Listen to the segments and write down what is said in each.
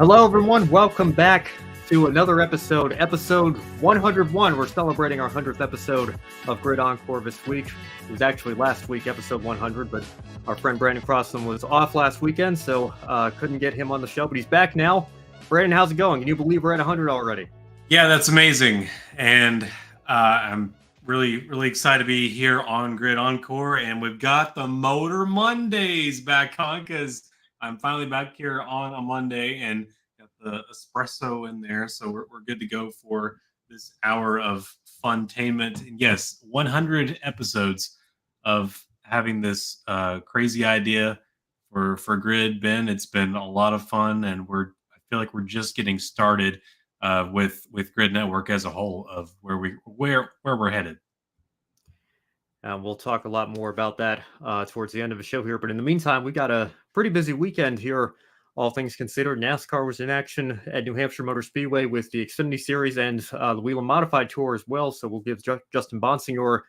Hello, everyone. Welcome back to another episode 101. We're celebrating our 100th episode of Grid Encore this week. It was actually last week, episode 100, but our friend Brandon Crossland was off last weekend, so couldn't get him on the show, but he's back now. Brandon, how's it going? Can you believe we're at 100 already? Yeah, that's amazing. And I'm really excited to be here on Grid Encore, and we've got the Motor Mondays back on because I'm finally back here on a Monday and got the espresso in there. So we're good to go for this hour of funtainment. And yes, 100 episodes of having this crazy idea for Grid, Ben. It's been a lot of fun, and I feel like we're just getting started with Grid Network as a whole of where we're headed. We'll talk a lot more about that towards the end of the show here. But in the meantime, we got a pretty busy weekend here, all things considered. NASCAR was in action at New Hampshire Motor Speedway with the Xfinity Series and the Whelen Modified Tour as well. So we'll give Justin Bonsignore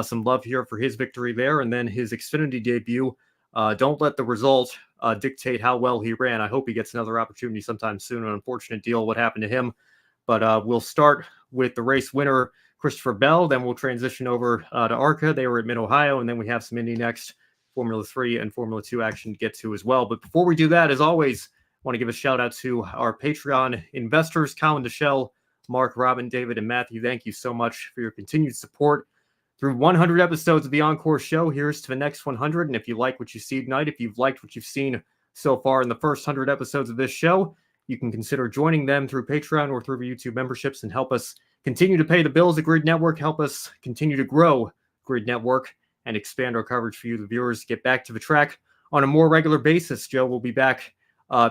some love here for his victory there. And then his Xfinity debut. Don't let the result dictate how well he ran. I hope he gets another opportunity sometime soon. An unfortunate deal, what happened to him. But we'll start with the race winner, Christopher Bell. Then we'll transition over to ARCA. They were at Mid-Ohio. And then we have some Indy NXT, Formula 3, and Formula 2 action to get to as well. But before we do that, as always, I want to give a shout out to our Patreon investors, Colin Deschelle, Mark, Robin, David, and Matthew. Thank you so much for your continued support through 100 episodes of the Encore show. Here's to the next 100. And if you like what you see tonight, if you've liked what you've seen so far in the first 100 episodes of this show, you can consider joining them through Patreon or through YouTube memberships and help us continue to pay the bills at Grid Network, help us continue to grow Grid Network and expand our coverage for you, the viewers, get back to the track on a more regular basis. Joe will be back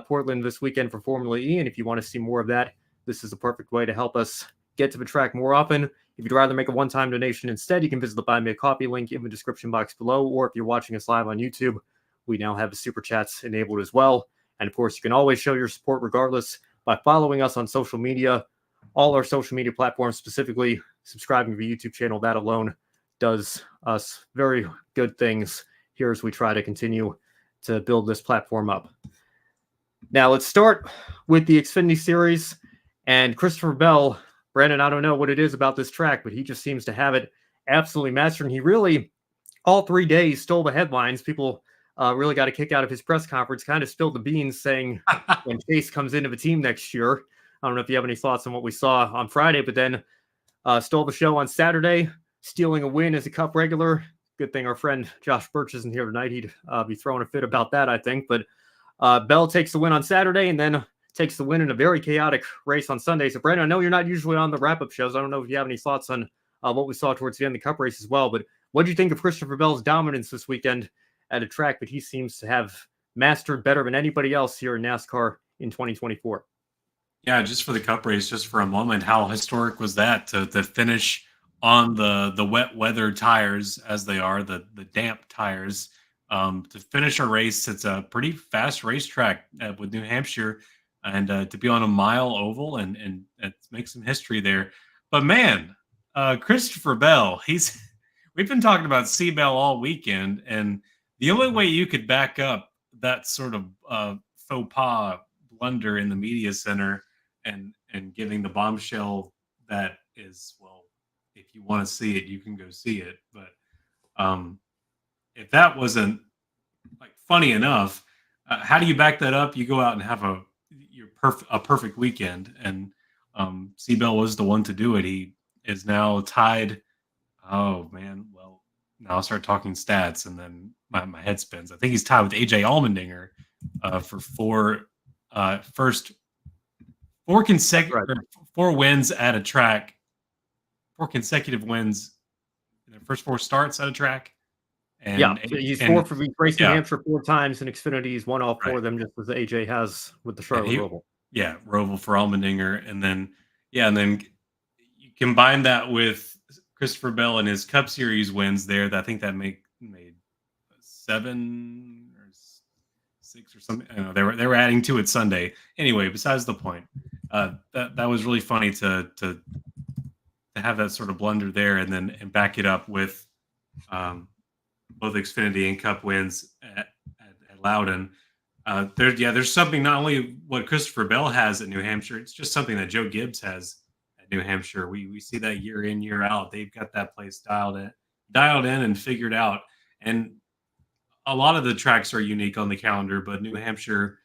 Portland this weekend for Formula E. And if you want to see more of that, this is the perfect way to help us get to the track more often. If you'd rather make a one-time donation instead, you can visit the Buy Me a Coffee link in the description box below. Or if you're watching us live on YouTube, we now have the Super Chats enabled as well. And of course, you can always show your support regardless by following us on social media, all our social media platforms, specifically subscribing to the YouTube channel. That alone does us very good things here as we try to continue to build this platform up. Now, let's start with the Xfinity Series and Christopher Bell. Brandon, I don't know what it is about this track, but he just seems to have it absolutely mastered. And he really, all 3 days, stole the headlines. People really got a kick out of his press conference, kind of spilled the beans saying when Chase comes into the team next year. I don't know if you have any thoughts on what we saw on Friday, but then stole the show on Saturday, stealing a win as a Cup regular. Good thing our friend Josh Birch isn't here tonight. He'd be throwing a fit about that, I think. But Bell takes the win on Saturday and then takes the win in a very chaotic race on Sunday. So, Brandon, I know you're not usually on the wrap-up shows. I don't know if you have any thoughts on what we saw towards the end of the Cup race as well. But what do you think of Christopher Bell's dominance this weekend at a track that he seems to have mastered better than anybody else here in NASCAR in 2024? Yeah, just for the Cup race, just for a moment, how historic was that to finish on the wet weather tires, as they are, the damp tires, to finish a race. It's a pretty fast racetrack with New Hampshire, and to be on a mile oval and make some history there. But man, Christopher Bell, we've been talking about C-Bell all weekend, and the only way you could back up that sort of faux pas blunder in the media center and giving the bombshell that is, well, if you want to see it, you can go see it. But if that wasn't like funny enough, how do you back that up? You go out and have a perfect weekend, and C-Bell was the one to do it. He is now tied. Oh man, well, now I'll start talking stats, and then my head spins. I think he's tied with AJ Allmendinger for four wins at a track, 4 consecutive wins in their first 4 starts at a track. And yeah, he's raced New Hampshire 4 times, and Xfinity's won all 4 of them, just as AJ has with the Charlotte Roval. Yeah, Roval for Allmendinger, and then you combine that with Christopher Bell and his Cup Series wins there. I think that made 7 or 6 or something. I don't know, they were adding to it Sunday. Anyway, besides the point, that was really funny to have that sort of blunder there, and back it up with both Xfinity and Cup wins at Loudon. There's something not only what Christopher Bell has at New Hampshire, it's just something that Joe Gibbs has at New Hampshire. We see that year in, year out. They've got that place dialed in and figured out. And a lot of the tracks are unique on the calendar, but New Hampshire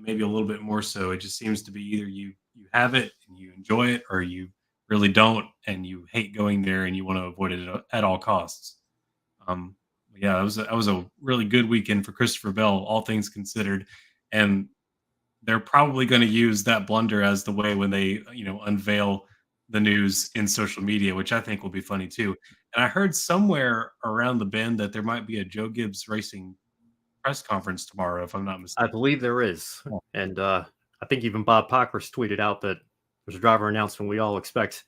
maybe a little bit more so. It just seems to be either you have it and you enjoy it, or you really don't and you hate going there and you want to avoid it at all costs. Um, yeah, that was a really good weekend for Christopher Bell, all things considered, and they're probably going to use that blunder as the way when they unveil the news in social media, which I think will be funny too. And I heard somewhere around the bend that there might be a Joe Gibbs Racing press conference tomorrow, if I'm not I mistaken. believe there is. Oh. And I think even Bob Pockers tweeted out that there's a driver announcement. We all expect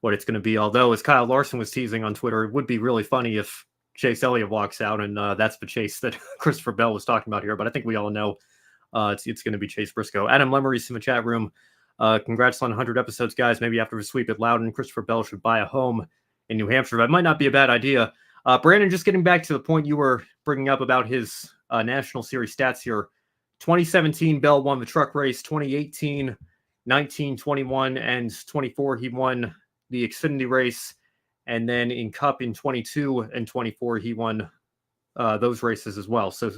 what it's going to be. Although, as Kyle Larson was teasing on Twitter, it would be really funny if Chase Elliott walks out, and that's the Chase that Christopher Bell was talking about here. But I think we all know it's going to be Chase Briscoe. Adam Lemery's in the chat room. Congrats on 100 episodes, guys. Maybe after a sweep at Loudon, Christopher Bell should buy a home in New Hampshire. That might not be a bad idea. Brandon, just getting back to the point you were bringing up about his National Series stats here. 2017, Bell won the truck race. 2018, 19, 21, and 24, he won the Xfinity race. And then in Cup in 22 and 24, he won those races as well. So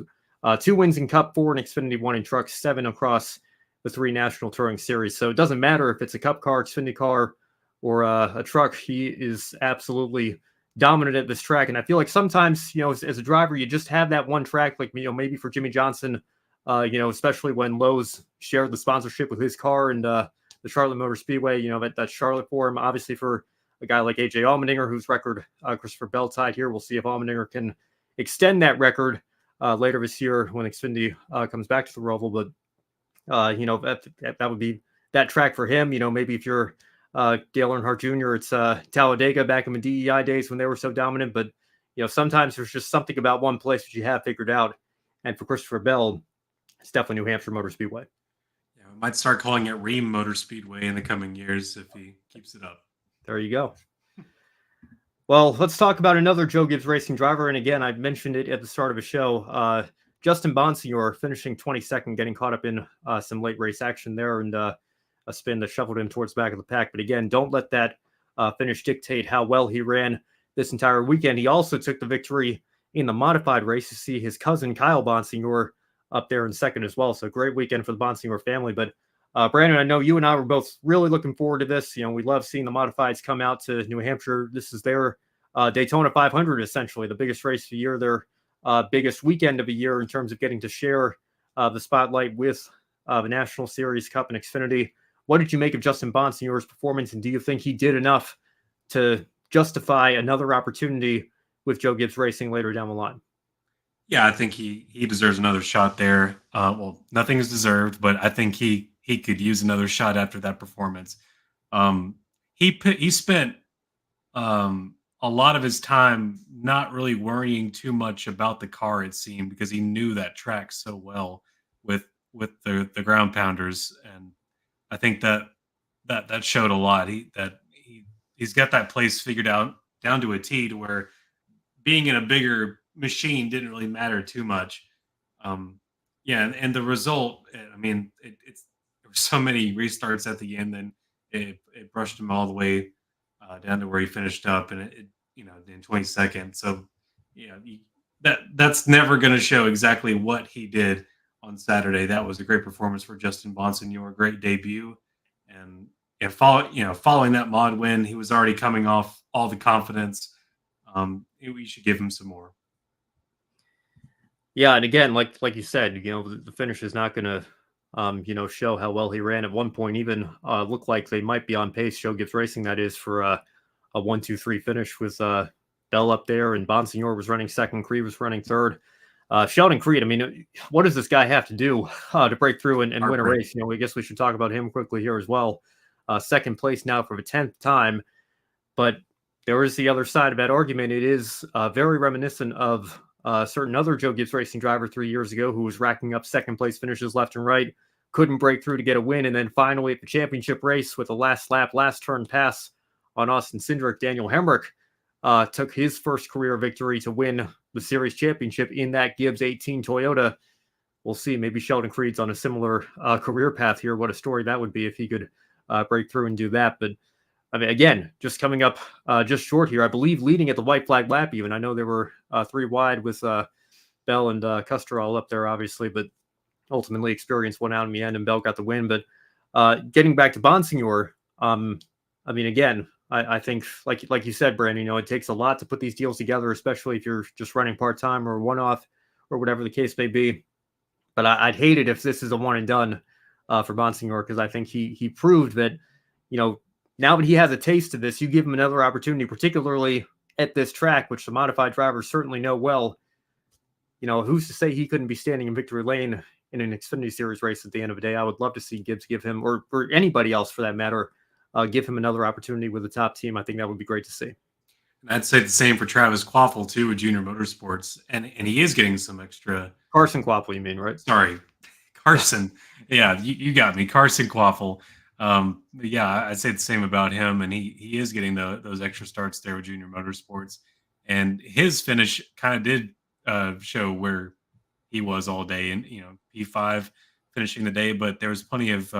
2 wins in Cup, 4 in Xfinity, 1 in truck, 7 across the 3 National Touring Series. So it doesn't matter if it's a Cup car, Xfinity car, or a truck. He is absolutely dominant at this track. And I feel like sometimes, as a driver, you just have that one track, like, maybe for Jimmy Johnson, especially when Lowe's shared the sponsorship with his car and the Charlotte Motor Speedway, that's Charlotte for him. Obviously for a guy like AJ Allmendinger, whose record Christopher Bell tied here. We'll see if Allmendinger can extend that record later this year when Xfinity comes back to the Roval. But, that would be that track for him. Maybe if you're Dale Earnhardt Jr., it's Talladega back in the DEI days when they were so dominant. But, sometimes there's just something about one place that you have figured out. And for Christopher Bell, it's definitely New Hampshire Motor Speedway. Yeah, we might start calling it Ream Motor Speedway in the coming years if he keeps it up. There you go. Well, let's talk about another Joe Gibbs Racing driver. And again, I mentioned it at the start of the show. Justin Bonsignore finishing 22nd, getting caught up in some late race action there, and a spin that shuffled him towards the back of the pack. But again, don't let that finish dictate how well he ran this entire weekend. He also took the victory in the modified race to see his cousin Kyle Bonsignore up there in second as well. So great weekend for the Bonsignore family. But Brandon, I know you and I were both really looking forward to this. We love seeing the modifieds come out to New Hampshire. This is their Daytona 500, essentially the biggest race of the year, their biggest weekend of the year in terms of getting to share the spotlight with the National Series, Cup, and Xfinity. What did you make of Justin Bonsignore's performance, and do you think he did enough to justify another opportunity with Joe Gibbs Racing later down the line? Yeah, I think he deserves another shot there. Well, nothing is deserved, but I think he could use another shot after that performance. He spent a lot of his time not really worrying too much about the car, it seemed, because he knew that track so well with the ground pounders, and I think that showed a lot. He's got that place figured out down to a T, to where being in a bigger machine didn't really matter too much. And the result, I mean, there were so many restarts at the end, and it brushed him all the way down to where he finished up, and in 22nd. So, that's never going to show exactly what he did on Saturday. That was a great performance for Justin Bonsignore, great debut, and following that mod win, he was already coming off all the confidence. We should give him some more. Yeah, and again, like you said, the finish is not going to, show how well he ran. At one point, even looked like they might be on pace. Joe Gibbs Racing, that is, for a 1-2-3 finish with Bell up there, and Bonsignore was running second. Creed was running third. Sheldon Creed, I mean, what does this guy have to do to break through and win a race? I guess we should talk about him quickly here as well. Second place now for the 10th time, but there is the other side of that argument. It is very reminiscent of a certain other Joe Gibbs Racing driver 3 years ago who was racking up second place finishes left and right, couldn't break through to get a win, and then finally at the championship race with a last lap, last turn pass on Austin Cindric, Daniel Hemrick took his first career victory to win the series championship in that Gibbs 18 Toyota. we'll see. Maybe Sheldon Creed's on a similar career path here. What a story that would be if he could break through and do that. But I mean, again, just coming up just short here, I believe leading at the white flag lap even. I know there were 3 wide with Bell and Custer all up there, obviously, but ultimately Experience won out in the end and Bell got the win. But getting back to Bonsignore, I mean, again, I think, like you said, Brandon, it takes a lot to put these deals together, especially if you're just running part-time or one-off or whatever the case may be. But I'd hate it if this is a one and done for Bonsignore, because I think he proved that, now that he has a taste of this, you give him another opportunity, particularly at this track, which the modified drivers certainly know well. Who's to say he couldn't be standing in victory lane in an Xfinity Series race at the end of the day? I would love to see Gibbs give him, or anybody else for that matter, give him another opportunity with the top team. I think that would be great to see. And I'd say the same for Travis Quaffle too with Junior Motorsports, and he is getting some extra. Carson Quaffle, you mean, right? Sorry, Carson. Yeah, you got me, Carson Quaffle. Yeah, I'd say the same about him, and he is getting those extra starts there with Junior Motorsports, and his finish kind of did show where he was all day, and P5 finishing the day, but there was plenty of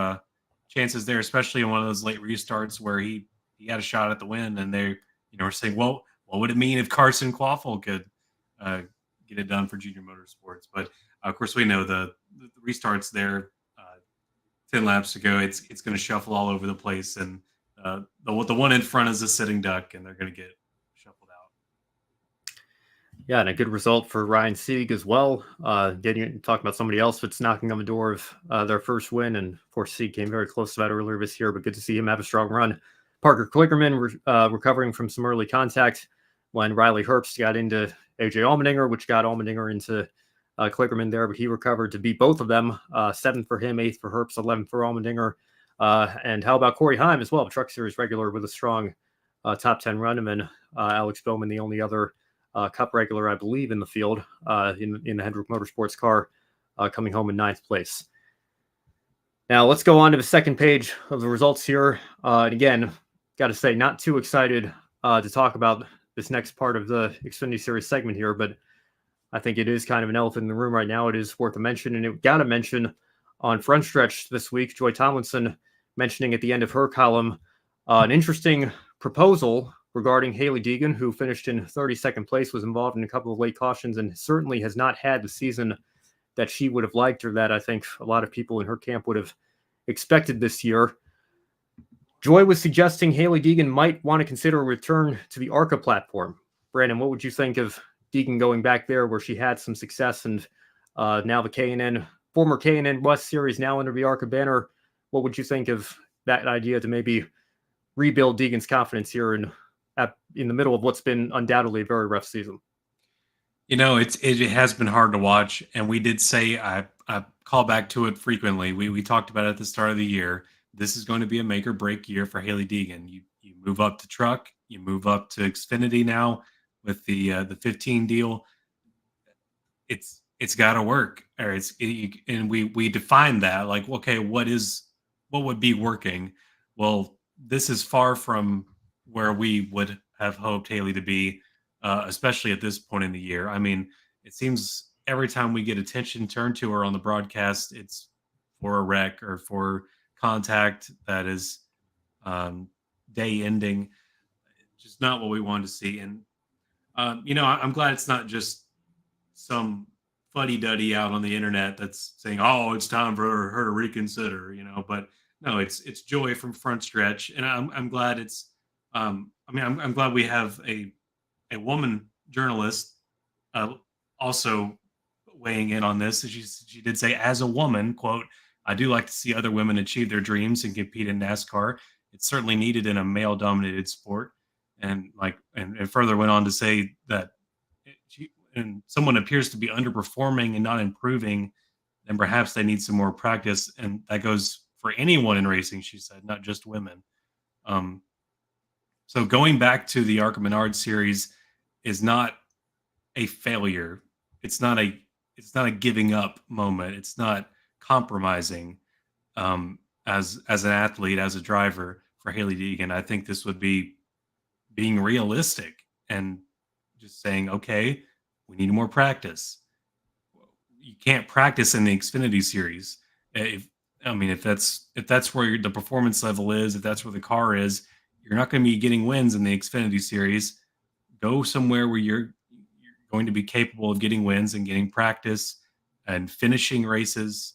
chances there, especially in one of those late restarts where he had a shot at the win, and they were saying, well, what would it mean if Carson Quaffle could get it done for Junior Motorsports? But of course, we know the restarts there. 10 laps to go, it's going to shuffle all over the place, and the one in front is a sitting duck, and they're going to get shuffled out. Yeah, and a good result for Ryan Sieg as well. Talking about somebody else that's knocking on the door of their first win, and of course Sieg came very close to that earlier this year, but good to see him have a strong run. Parker Klickerman recovering from some early contact when Riley Herbst got into AJ Allmendinger, which got Allmendinger into Klickerman there, but he recovered to beat both of them. 7th for him, 8th for Herbst, 11th for Allmendinger. And how about Corey Heim as well, a Truck Series regular with a strong top 10 run. And Alex Bowman, the only other Cup regular, I believe, in the field in the Hendrick Motorsports car, coming home in 9th place. Now let's go on to the second page of the results here. And again, got to say, not too excited to talk about this next part of the Xfinity Series segment here, but I think it is kind of an elephant in the room right now. It is worth a mention, and it got a mention on Front Stretch this week. Joy Tomlinson mentioning at the end of her column an interesting proposal regarding Hailie Deegan, who finished in 32nd place, was involved in a couple of late cautions, and certainly has not had the season that she would have liked, or that I think a lot of people in her camp would have expected this year. Joy was suggesting Hailie Deegan might want to consider a return to the ARCA platform. Brandon, what would you think of Deegan going back there where she had some success, and now the former K&N West Series now under the ARCA banner? What would you think of that idea to maybe rebuild Deegan's confidence here in the middle of what's been undoubtedly a very rough season? It has been hard to watch, and we did say I call back to it frequently. We talked about it at the start of the year. This is going to be a make or break year for Hailie Deegan. You move up to truck, you move up to Xfinity now with the 15 deal. It's got to work, and we define that like, okay, what would be working? Well, this is far from where we would have hoped Hailie to be, especially at this point in the year. I mean, it seems every time we get attention turned to her on the broadcast, it's for a wreck or for contact that is day ending. Just not what we wanted to see. And I'm glad it's not just some fuddy-duddy out on the internet that's saying, "Oh, it's time for her to reconsider," But no, it's Joy from Front Stretch, and I'm glad it's. I'm glad we have a woman journalist also weighing in on this. She did say, as a woman, quote, "I do like to see other women achieve their dreams and compete in NASCAR. It's certainly needed in a male-dominated sport." And further went on to say that someone appears to be underperforming and not improving, then perhaps they need some more practice. And that goes for anyone in racing, she said, not just women. So going back to the ARCA Menards Series is not a failure. It's not a giving up moment. It's not compromising as an athlete, as a driver for Hailie Deegan. I think this would be being realistic and just saying, okay, we need more practice. you can't practice in the Xfinity Series. If that's where the performance level is, if that's where the car is, you're not going to be getting wins in the Xfinity Series. Go somewhere where you're going to be capable of getting wins and getting practice and finishing races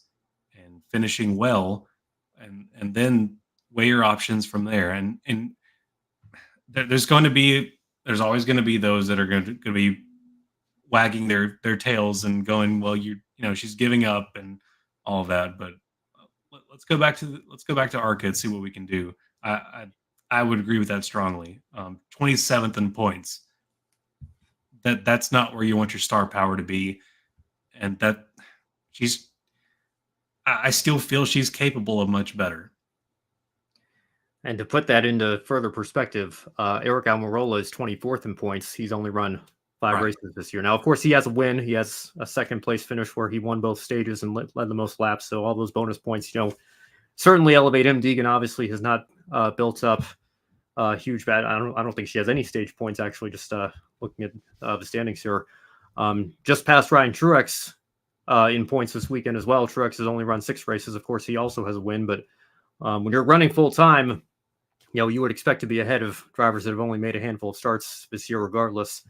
and finishing well, and then weigh your options from there. And there's always going to be those that are going to be wagging their tails and going, well, she's giving up and all of that. But let's go back to ARCA and see what we can do. I would agree with that strongly. 27th in points. That's not where you want your star power to be, and that I still feel she's capable of much better. And to put that into further perspective, Eric Almirola is 24th in points. He's only run 5 races this year. Now, of course, he has a win. He has a second place finish where he won both stages and led the most laps. So all those bonus points, certainly elevate him. Deegan obviously has not built up huge bad. I don't think she has any stage points, actually, just looking at the standings here. Just past Ryan Truex in points this weekend as well. Truex has only run 6 races. Of course, he also has a win, but when you're running full time, you would expect to be ahead of drivers that have only made a handful of starts this year, regardless.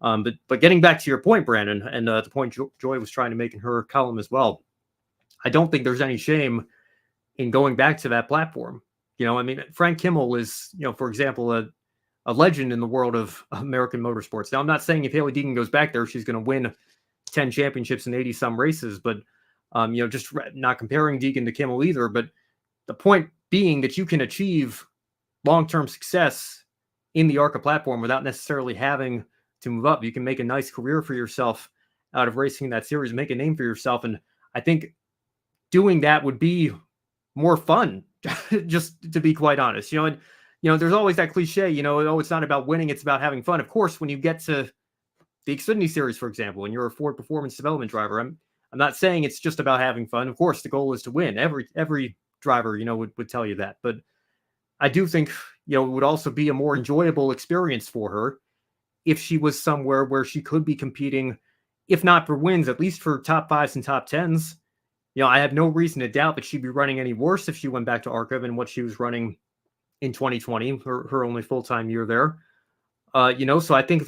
But getting back to your point, Brandon, and the point Joy was trying to make in her column as well, I don't think there's any shame in going back to that platform. Frank Kimmel is, for example, a legend in the world of American motorsports. Now, I'm not saying if Hailie Deegan goes back there, she's going to win 10 championships and 80-some races, but, just not comparing Deegan to Kimmel either. But the point being that you can achieve long-term success in the ARCA platform without necessarily having to move up. You can make a nice career for yourself out of racing in that series, make a name for yourself. And I think doing that would be more fun, just to be quite honest. There's always that cliche, it's not about winning, it's about having fun. Of course, when you get to the Xfinity Series, for example, and you're a Ford performance development driver, I'm not saying it's just about having fun. Of course, the goal is to win. Every driver, would tell you that. But I do think, it would also be a more enjoyable experience for her if she was somewhere where she could be competing, if not for wins, at least for top 5s and top 10s. I have no reason to doubt that she'd be running any worse if she went back to ARCA than what she was running in 2020, her only full-time year there. So I think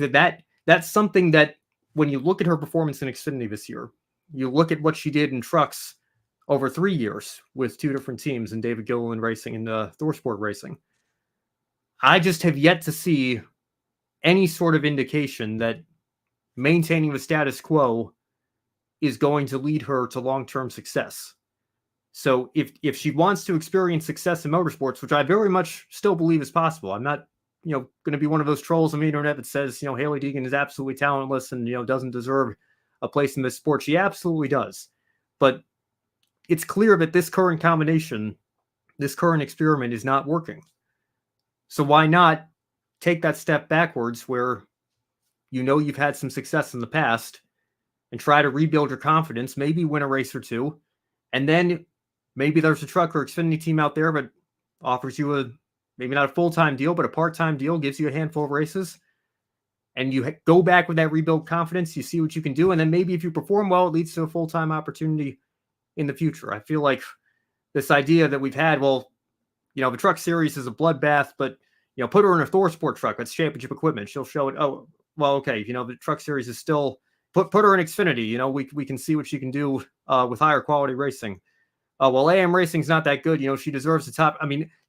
that's something that when you look at her performance in Xfinity this year, you look at what she did in trucks over 3 years with 2 different teams in David Gilliland Racing and ThorSport Racing. I just have yet to see any sort of indication that maintaining the status quo is going to lead her to long-term success. So if she wants to experience success in motorsports, which I very much still believe is possible, I'm not, going to be one of those trolls on the internet that says, Hailie Deegan is absolutely talentless and, doesn't deserve a place in this sport. She absolutely does. But it's clear that this current combination, this current experiment is not working. So why not take that step backwards where you've had some success in the past and try to rebuild your confidence, maybe win a race or 2, and then maybe there's a truck or Xfinity team out there that offers you maybe not a full-time deal, but a part-time deal, gives you a handful of races, and you go back with that rebuild confidence, you see what you can do, and then maybe if you perform well, it leads to a full-time opportunity in the future. I feel like this idea that we've had, the truck series is a bloodbath, but, put her in a ThorSport truck, that's championship equipment, she'll show it. Oh, well, okay, the truck series is still, put her in Xfinity, we can see what she can do with higher quality racing. Well, AM Racing's not that good, she deserves the top.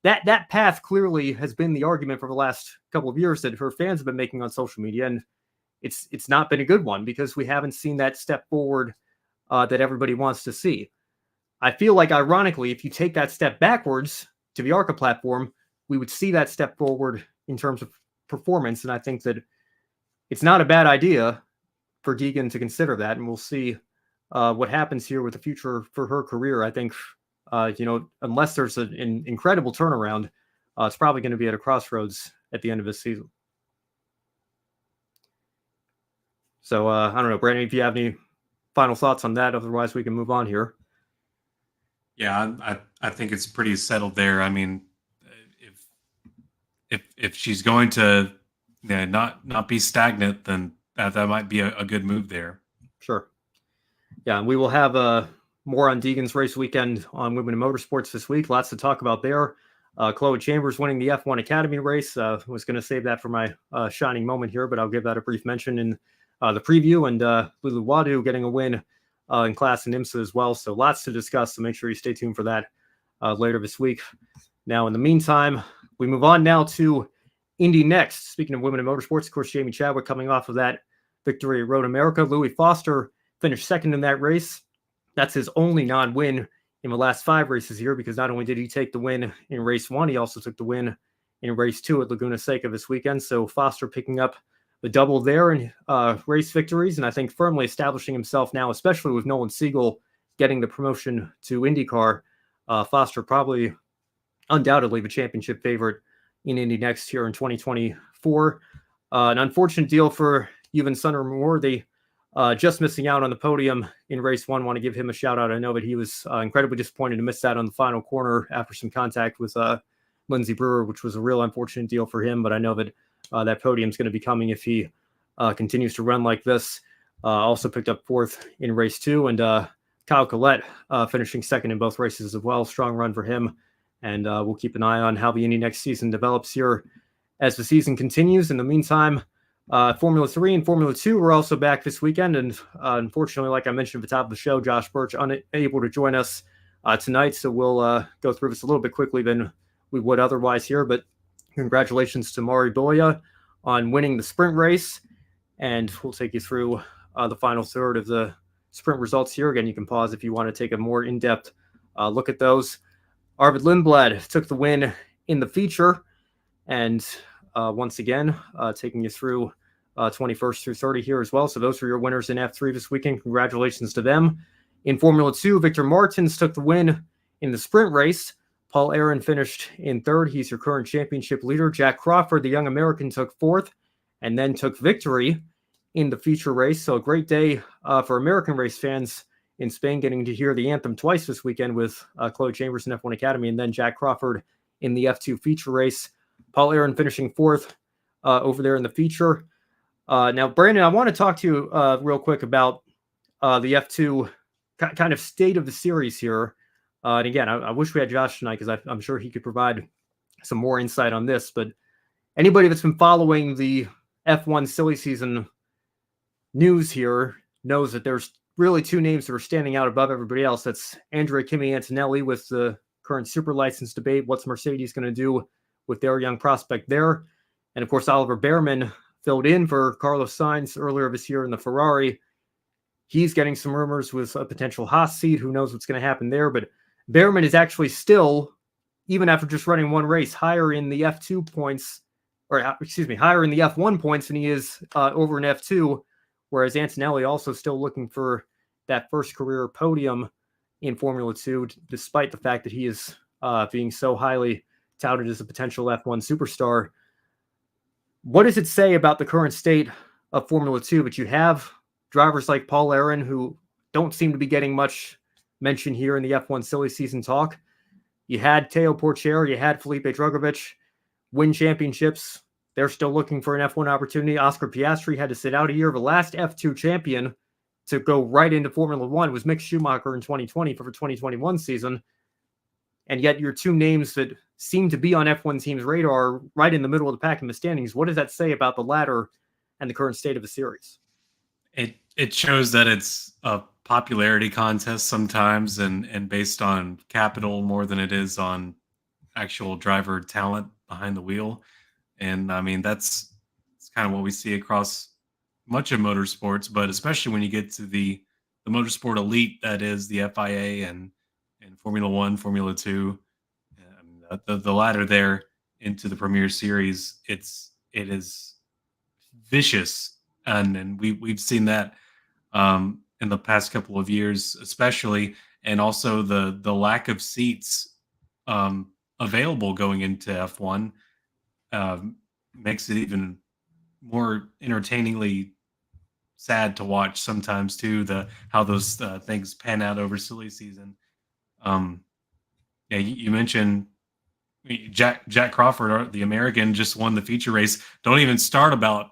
That path clearly has been the argument for the last couple of years that her fans have been making on social media, and it's not been a good one because we haven't seen that step forward that everybody wants to see. I feel like, ironically, if you take that step backwards to the ARCA platform, we would see that step forward in terms of performance, and I think that it's not a bad idea for Deegan to consider that, and we'll see what happens here with the future for her career. I think, unless there's an incredible turnaround, it's probably going to be at a crossroads at the end of this season. So I don't know, Brandon, if you have any final thoughts on that, otherwise we can move on here. Yeah, I think it's pretty settled there. If she's going to not be stagnant, then that might be a good move there. Sure. Yeah, and we will have more on Deegan's race weekend on Women in Motorsports this week. Lots to talk about there. Chloe Chambers winning the F1 Academy race. Was going to save that for my shining moment here, but I'll give that a brief mention in the preview. And Lulu Wadu getting a win in class in IMSA as well. So lots to discuss. So make sure you stay tuned for that later this week. Now, in the meantime, we move on now to Indy NXT. Speaking of Women in Motorsports, of course, Jamie Chadwick coming off of that victory at Road America. Louis Foster finished second in that race. That's his only non-win in the last 5 races here, because not only did he take the win in race 1, he also took the win in race 2 at Laguna Seca this weekend. So Foster picking up the double there in race victories, and I think firmly establishing himself now, especially with Nolan Siegel getting the promotion to IndyCar. Foster probably undoubtedly the championship favorite in Indy NXT here in 2024. An unfortunate deal for Yuvan Sundermoor. They just missing out on the podium in race 1. Want to give him a shout out. I know that he was incredibly disappointed to miss that on the final corner after some contact with Lindsey Brewer, which was a real unfortunate deal for him. But I know that that podium is going to be coming if he continues to run like this. Also picked up 4th in race 2, and Kyle Collette finishing 2nd in both races as well. Strong run for him. And we'll keep an eye on how the Indy NXT season develops here as the season continues. In the meantime, Formula 3 and Formula 2 were also back this weekend. And unfortunately, like I mentioned at the top of the show, Josh Birch unable to join us tonight. So we'll go through this a little bit quickly than we would otherwise here. But congratulations to Mari Boya on winning the sprint race. And we'll take you through the final third of the sprint results here. Again, you can pause if you want to take a more in-depth look at those. Arvid Lindblad took the win in the feature. And once again, taking you through 21st through 30 here as well. So those are your winners in F3 this weekend. Congratulations to them. In Formula 2, Victor Martins took the win in the sprint race. Paul Aaron finished in 3rd. He's your current championship leader. Jack Crawford, the young American, took 4th and then took victory in the feature race. So a great day for American race fans in Spain, getting to hear the anthem twice this weekend with Chloe Chambers in F1 Academy and then Jack Crawford in the F2 feature race. Paul Aaron finishing 4th over there in the feature. Now, Brandon, I want to talk to you real quick about the F2 kind of state of the series here. And again, I wish we had Josh tonight because I'm sure he could provide some more insight on this. But anybody that's been following the F1 silly season news here knows that there's really 2 names that are standing out above everybody else. That's Andrea Kimi Antonelli with the current super license debate. What's Mercedes going to do with their young prospect there? And of course, Oliver Behrman filled in for Carlos Sainz earlier this year in the Ferrari. He's getting some rumors with a potential Haas seat. Who knows what's going to happen there? But Behrman is actually still, even after just running 1 race, higher in the F2 points, or excuse me, higher in the F1 points than he is over in F2. Whereas Antonelli also still looking for that first career podium in Formula 2, despite the fact that he is being so highly touted as a potential F1 superstar. What does it say about the current state of Formula 2 that you have drivers like Paul Aaron, who don't seem to be getting much mention here in the F1 silly season talk? You had Teo Porcher, you had Felipe Drugovich win championships. They're still looking for an F1 opportunity. Oscar Piastri had to sit out a year. The last F2 champion to go right into Formula 1 was Mick Schumacher in 2020 for the 2021 season. And yet your 2 names that seem to be on F1 teams' radar right in the middle of the pack in the standings. What does that say about the ladder and the current state of the series? It shows that it's a popularity contest sometimes and based on capital more than it is on actual driver talent behind the wheel. And I mean, that's kind of what we see across much of motorsports, but especially when you get to the motorsport elite that is the FIA and Formula 1, Formula 2, the ladder there into the Premier Series, it is vicious, and we've seen that in the past couple of years, especially, and also the lack of seats available going into F1 makes it even more entertainingly sad to watch sometimes too. How those things pan out over silly season. Yeah, you mentioned Jack Crawford, the American, just won the feature race. Don't even start about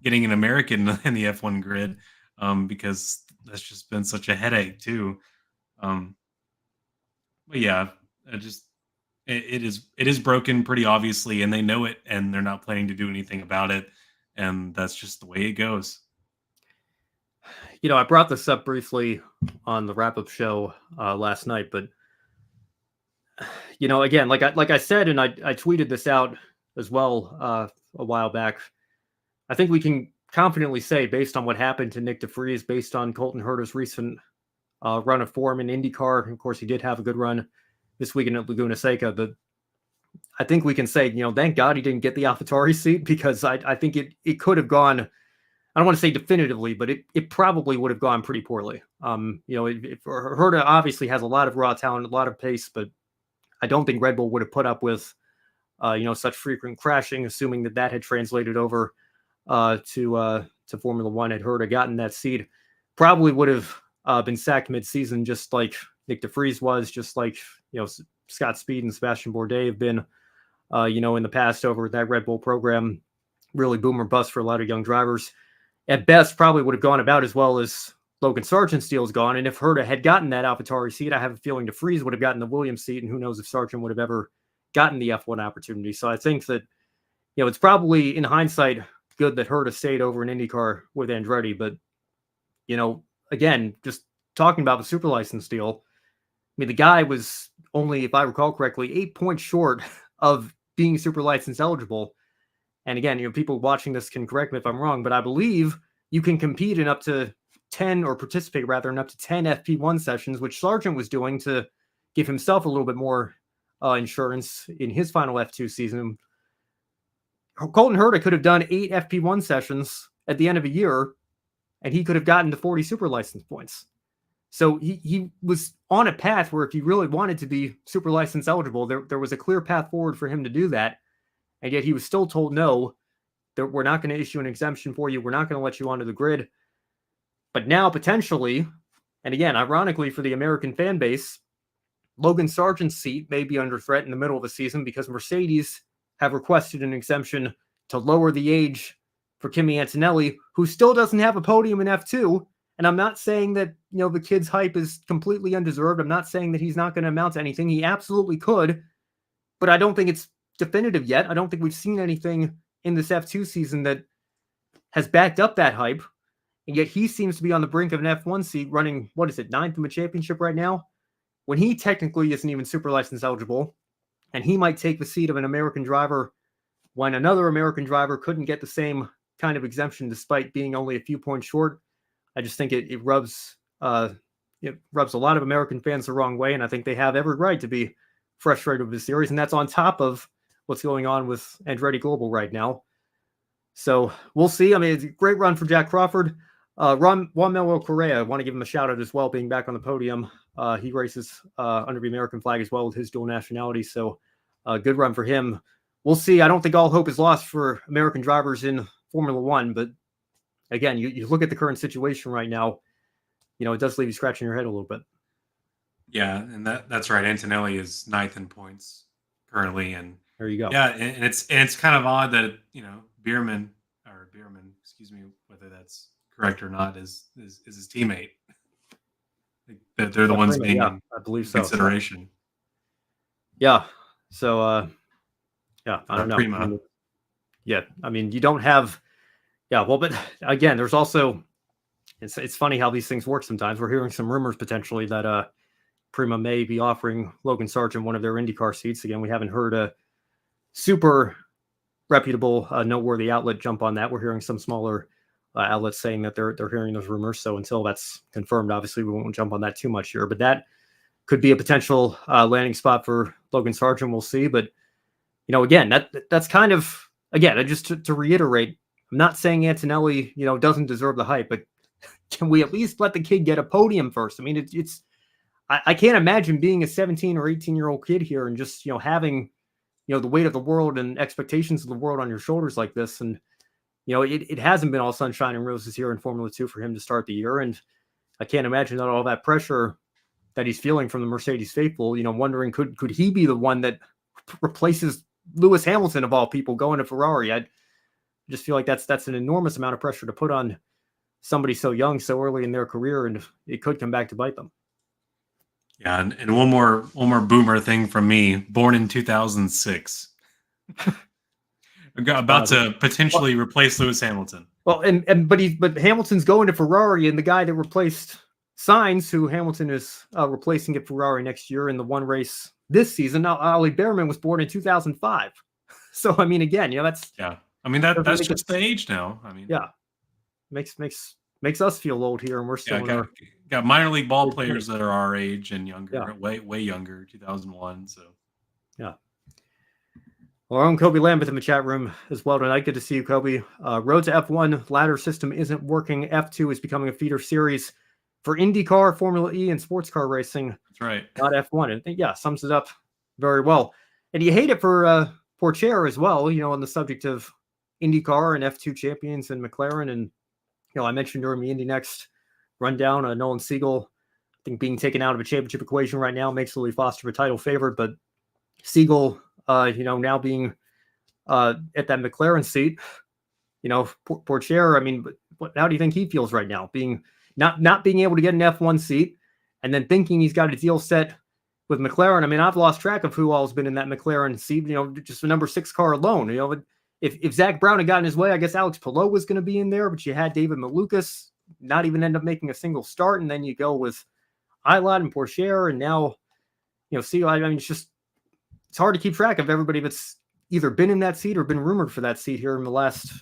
getting an American in the F1 grid because that's just been such a headache too. Um, but yeah, I just it is broken pretty obviously, and they know it, and they're not planning to do anything about it, and that's just the way it goes. I brought this up briefly on the wrap up show last night, but again, like I said, and I tweeted this out as well a while back. I think we can confidently say, based on what happened to Nick DeFries, based on Colton Herta's recent run of form in IndyCar, of course, he did have a good run this weekend at Laguna Seca, but I think we can say, thank God he didn't get the AlphaTauri seat, because I think it could have gone, I don't want to say definitively, but it probably would have gone pretty poorly. Herta obviously has a lot of raw talent, a lot of pace, but I don't think Red Bull would have put up with, such frequent crashing, assuming that had translated over to Formula One. Had Herta gotten that seat, probably would have been sacked mid-season, just like Nick DeFries was, just like Scott Speed and Sebastian Bourdais have been, in the past over that Red Bull program. Really boom or bust for a lot of young drivers. At best, probably would have gone about as well as Logan Sargent's deal's gone. And if Herta had gotten that AlphaTauri seat, I have a feeling DeFries would have gotten the Williams seat, and who knows if Sargent would have ever gotten the F1 opportunity. So I think that, it's probably in hindsight good that Herta stayed over in IndyCar with Andretti. But, again, just talking about the super license deal, I mean, the guy was only, if I recall correctly, 8 points short of being super license eligible. And again, people watching this can correct me if I'm wrong, but I believe you can compete in up to 10, or participate rather, in up to 10 FP1 sessions, which Sargent was doing to give himself a little bit more insurance in his final F2 season. Colton Herta could have done 8 FP1 sessions at the end of a year, and he could have gotten to 40 super license points. So he was on a path where if he really wanted to be super license eligible, there was a clear path forward for him to do that. And yet he was still told, no, that we're not going to issue an exemption for you. We're not going to let you onto the grid. But now potentially, and again, ironically for the American fan base, Logan Sargent's seat may be under threat in the middle of the season, because Mercedes have requested an exemption to lower the age for Kimi Antonelli, who still doesn't have a podium in F2. And I'm not saying that, the kid's hype is completely undeserved. I'm not saying that he's not going to amount to anything. He absolutely could, but I don't think it's definitive yet. I don't think we've seen anything in this F2 season that has backed up that hype. And yet he seems to be on the brink of an F1 seat, running, what is it, 9th in the championship right now, when he technically isn't even super license eligible. And he might take the seat of an American driver when another American driver couldn't get the same kind of exemption despite being only a few points short. I just think it rubs a lot of American fans the wrong way, and I think they have every right to be frustrated with the series, and that's on top of what's going on with Andretti Global right now. So we'll see. I mean, it's a great run for Jack Crawford. Juan Manuel Correa, I want to give him a shout out as well, being back on the podium. He races under the American flag as well with his dual nationality, so good run for him. We'll see. I don't think all hope is lost for American drivers in Formula One, but again, you look at the current situation right now, it does leave you scratching your head a little bit. Yeah, and that's right. Antonelli is 9th in points currently, and there you go. Yeah, and it's kind of odd that Bierman, excuse me, whether that's correct or not, is his teammate. That they're the ones being I believe so. Consideration. Yeah. So I don't know. I mean, you don't have. Yeah, well, but again, there's also, it's funny how these things work sometimes. We're hearing some rumors potentially that Prima may be offering Logan Sargent one of their IndyCar seats. Again, we haven't heard a super reputable, noteworthy outlet jump on that. We're hearing some smaller outlets saying that they're hearing those rumors. So until that's confirmed, obviously we won't jump on that too much here. But that could be a potential landing spot for Logan Sargent. We'll see. But again, that's kind of, again, just to reiterate, I'm not saying Antonelli, doesn't deserve the hype, but can we at least let the kid get a podium first? I mean, I can't imagine being a 17 or 18-year-old kid here and just, having, the weight of the world and expectations of the world on your shoulders like this. And, it hasn't been all sunshine and roses here in Formula 2 for him to start the year. And I can't imagine that all that pressure that he's feeling from the Mercedes faithful, wondering could he be the one that replaces Lewis Hamilton of all people going to Ferrari? I just feel like that's an enormous amount of pressure to put on somebody so young, so early in their career, and it could come back to bite them. Yeah, and one more boomer thing from me. Born in 2006. About to potentially replace Lewis Hamilton. Well, but Hamilton's going to Ferrari, and the guy that replaced Sainz, who Hamilton is replacing at Ferrari next year in the one race this season. Now, Ollie Behrman was born in 2005. So, I mean, again, that's I mean that's just the age now. I mean, makes us feel old here, and we're still got minor league ball players that are our age and younger, way younger, 2001. So yeah. Well, our own Kobe Lambeth in the chat room as well tonight. Good to see you, Kobe. Road to F1 ladder system isn't working. F2 is becoming a feeder series for IndyCar, Formula E, and sports car racing. That's right. Not F1. And sums it up very well. And you hate it for Pourchaire as well, on the subject of IndyCar and F2 champions and McLaren. And, I mentioned during the Indy NXT rundown, Nolan Siegel, I think being taken out of a championship equation right now makes Louis Foster a title favorite. But Siegel, now being at that McLaren seat, Pourchaire, I mean, how do you think he feels right now? Not being able to get an F1 seat and then thinking he's got a deal set with McLaren. I mean, I've lost track of who all's been in that McLaren seat, just the number 6 car alone. If Zach Brown had gotten his way, I guess Alex Palou was going to be in there, but you had David Malukas not even end up making a single start. And then you go with Ilott and Pourchaire, and now, Siegel. I mean, it's hard to keep track of everybody that's either been in that seat or been rumored for that seat here in the last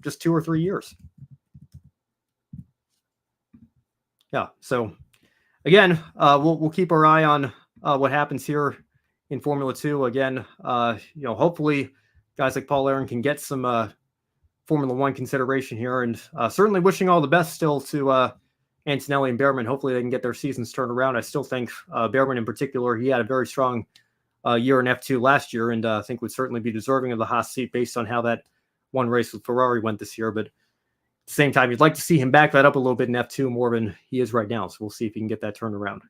just 2 or 3 years. Yeah. So again, we'll keep our eye on what happens here in Formula 2. Again, hopefully guys like Paul Aaron can get some Formula 1 consideration here, and certainly wishing all the best still to Antonelli and Behrman. Hopefully they can get their seasons turned around. I still think Behrman in particular, he had a very strong year in F2 last year, and I think would certainly be deserving of the Haas seat based on how that one race with Ferrari went this year. But at the same time, you'd like to see him back that up a little bit in F2 more than he is right now. So we'll see if he can get that turned around.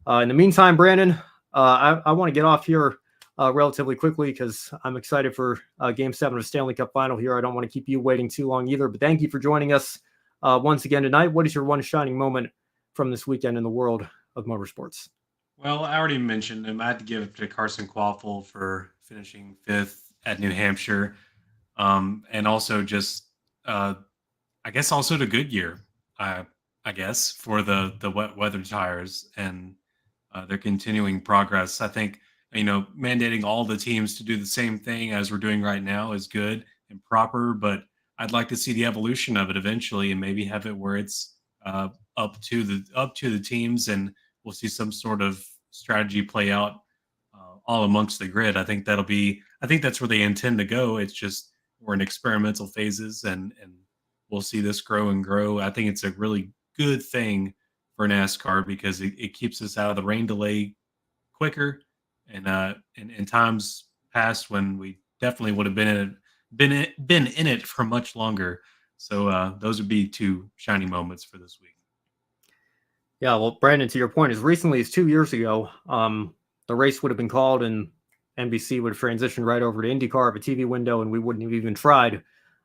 In the meantime, Brandon, I want to get off here relatively quickly because I'm excited for Game 7 of the Stanley Cup Final here. I don't want to keep you waiting too long either, but thank you for joining us once again tonight. What is your one shining moment from this weekend in the world of motorsports? Well, I already mentioned him. I had to give it to Carson Quaffle for finishing 5th at New Hampshire. And also just, I guess also to Goodyear, I guess, for the wet weather tires and their continuing progress. I think, mandating all the teams to do the same thing as we're doing right now is good and proper, but I'd like to see the evolution of it eventually and maybe have it where it's up to the teams, and we'll see some sort of strategy play out all amongst the grid. I think that's where they intend to go. It's just we're in experimental phases, and we'll see this grow and grow. I think it's a really good thing for NASCAR because it keeps us out of the rain delay quicker. And in times past when we definitely would have been in it for much longer. So those would be 2 shining moments for this week. Yeah, well, Brandon, to your point, as recently as 2 years ago, the race would have been called and NBC would have transitioned right over to IndyCar of a TV window, and we wouldn't have even tried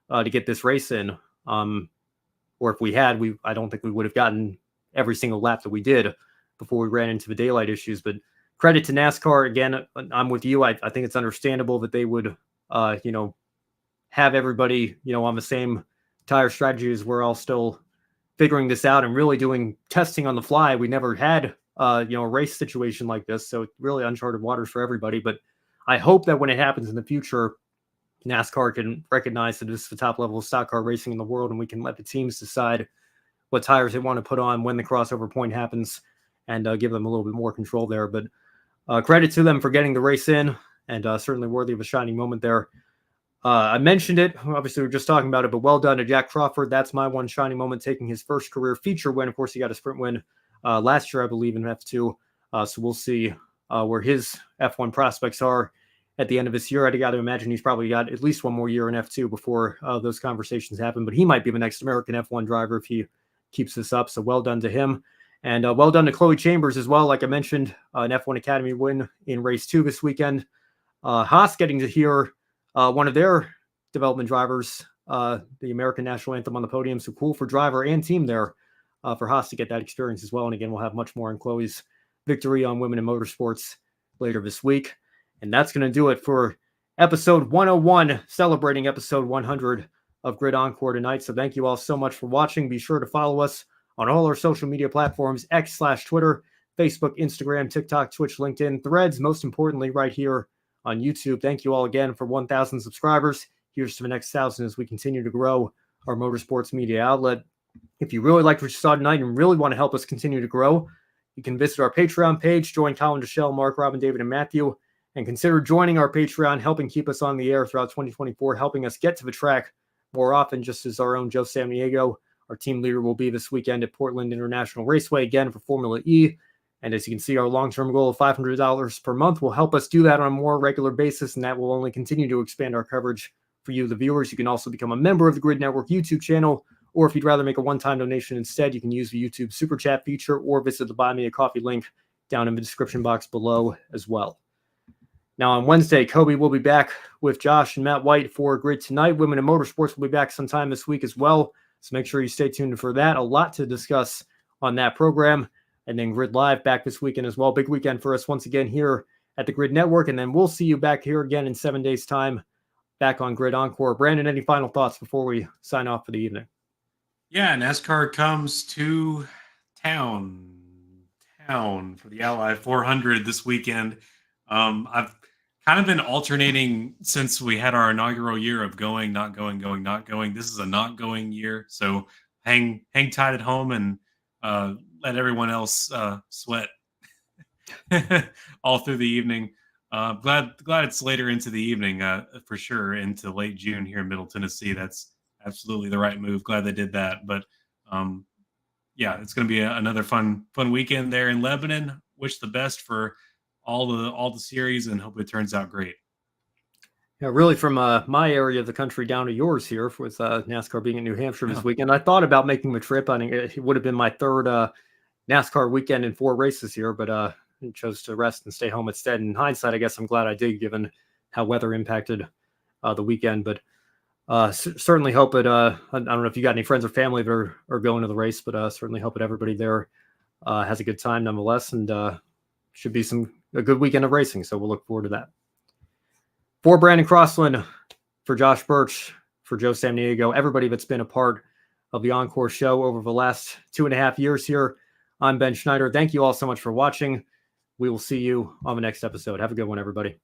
to get this race in. Or if we had, I don't think we would have gotten every single lap that we did before we ran into the daylight issues. But credit to NASCAR. Again, I'm with you. I think it's understandable that they would, have everybody, on the same tire strategy as we're all still figuring this out and really doing testing on the fly. We never had, a race situation like this. So really uncharted waters for everybody. But I hope that when it happens in the future, NASCAR can recognize that this is the top level of stock car racing in the world, and we can let the teams decide what tires they want to put on when the crossover point happens and give them a little bit more control there. But credit to them for getting the race in, and certainly worthy of a shining moment there. I mentioned it. Obviously, we were just talking about it, but well done to Jack Crawford. That's my one shining moment, taking his first career feature win. Of course, he got a sprint win last year, I believe, in F2. So we'll see where his F1 prospects are at the end of this year. I'd got to imagine he's probably got at least one more year in F2 before those conversations happen, but he might be the next American F1 driver if he keeps this up. So well done to him. And well done to Chloe Chambers as well. Like I mentioned, an F1 Academy win in race 2 this weekend. Haas getting to hear one of their development drivers the American national anthem on the podium. So cool for driver and team there for Haas to get that experience as well. And again, we'll have much more on Chloe's victory on Women in Motorsports later this week. And that's going to do it for episode 101, celebrating episode 100 of Grid Encore tonight. So thank you all so much for watching. Be sure to follow us on all our social media platforms, X/Twitter, Facebook, Instagram, TikTok, Twitch, LinkedIn, Threads, most importantly, right here on YouTube. Thank you all again for 1,000 subscribers. Here's to the next 1,000 as we continue to grow our motorsports media outlet. If you really liked what you saw tonight and really want to help us continue to grow, you can visit our Patreon page, join Colin, Michelle, Mark, Robin, David, and Matthew, and consider joining our Patreon, helping keep us on the air throughout 2024, helping us get to the track more often, just as our own Joe Samaniego, our team leader, will be this weekend at Portland International Raceway, again for Formula E. And as you can see, our long-term goal of $500 per month will help us do that on a more regular basis, and that will only continue to expand our coverage for you, the viewers. You can also become a member of the Grid Network YouTube channel, or if you'd rather make a one-time donation instead, you can use the YouTube Super Chat feature or visit the Buy Me a Coffee link down in the description box below as well. Now on Wednesday, Kobe will be back with Josh and Matt White for Grid Tonight. Women in Motorsports will be back sometime this week as well, so make sure you stay tuned for that. A lot to discuss on that program. And then Grid Live back this weekend as well. Big weekend for us once again here at the Grid Network. And then we'll see you back here again in 7 days' time, back on Grid Encore. Brandon, any final thoughts before we sign off for the evening? Yeah, NASCAR comes to town for the Ally 400 this weekend. I've kind of been alternating since we had our inaugural year of going, not going, going, not going. This is a not going year, so hang tight at home and let everyone else sweat all through the evening. Glad it's later into the evening for sure, into late June here in Middle Tennessee. That's absolutely the right move. Glad they did that. But yeah, it's going to be another fun weekend there in Lebanon. Wish the best for all the series and hope it turns out great. Yeah, really from my area of the country down to yours here with NASCAR being in New Hampshire this weekend. I thought about making the trip. I think it would have been my third NASCAR weekend in 4 races here, but chose to rest and stay home instead. In hindsight, I guess I'm glad I did, given how weather impacted the weekend. But certainly hope it. I don't know if you got any friends or family that are going to the race, but certainly hope that everybody there has a good time nonetheless, and should be a good weekend of racing. So we'll look forward to that. For Brandon Crossland, for Josh Birch, for Joe Samaniego, everybody that's been a part of the Encore show over the last 2.5 years here, I'm Ben Schneider. Thank you all so much for watching. We will see you on the next episode. Have a good one, everybody.